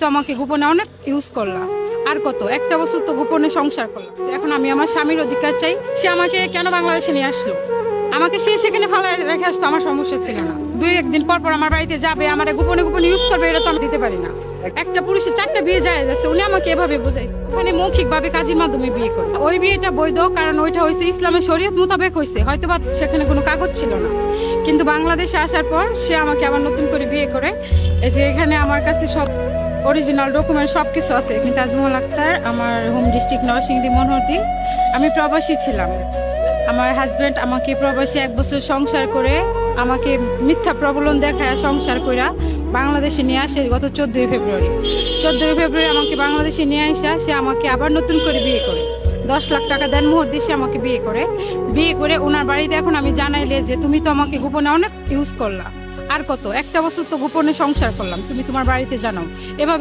তো আমাকে গোপনে অনেক ইউজ করলা, আর কত, একটা বছর তো গোপনে সংসার করলাম। এখন আমি আমার স্বামীর অধিকার চাই। সে আমাকে কেন বাংলাদেশে নিয়ে আসলো? আমাকে সে সেখানে ফালায় রেখে আসতো, আমার সমস্যা ছিল না। দুই একদিন পর পর আমার বাড়িতে যাবে, আমার গোপনে গোপনে ইউজ করবে, এটা তো আমি দিতে পারি না। একটা পুরুষের 4টা বিয়ে যায় যাচ্ছে, উনি আমাকে এভাবে বোঝাইছে। ওখানে মৌখিক ভাবে কাজের মাধ্যমে বিয়ে করে, ওই বিয়েটা বৈধ, কারণ ওইটা হয়েছে ইসলামের শরীয়ত মোতাবেক হয়েছে, হয়তো বা সেখানে কোনো কাগজ ছিল না। কিন্তু বাংলাদেশে আসার পর সে আমাকে আবার নতুন করে বিয়ে করে। এই যে এখানে আমার কাছে সব অরিজিনাল ডকুমেন্ট সব কিছু আছে। আমি তাজমহল আক্তার, আমার হোম ডিস্ট্রিক্ট নরসিংদী মনোহরদী। আমি প্রবাসী ছিলাম। আমার হাজব্যান্ড আমাকে প্রবাসী 1 বছর সংসার করে আমাকে মিথ্যা প্রবলন দেখায় সংসার কইরা বাংলাদেশে নিয়ে আসে গত 14 ফেব্রুয়ারি। 14 ফেব্রুয়ারি আমাকে বাংলাদেশে নিয়ে আসা, সে আমাকে আবার নতুন করে বিয়ে করে 10 লাখ টাকা দেন মোহর দিয়ে সে আমাকে বিয়ে করে ওনার বাড়িতে এখন আমি জানাইলে যে তুমি তো আমাকে গোপনে অনেক ইউজ করলা, আর কত, একটা বছর তো গোপনে সংসার করলাম, তুমি তোমার বাড়িতে জানাও। এভাবে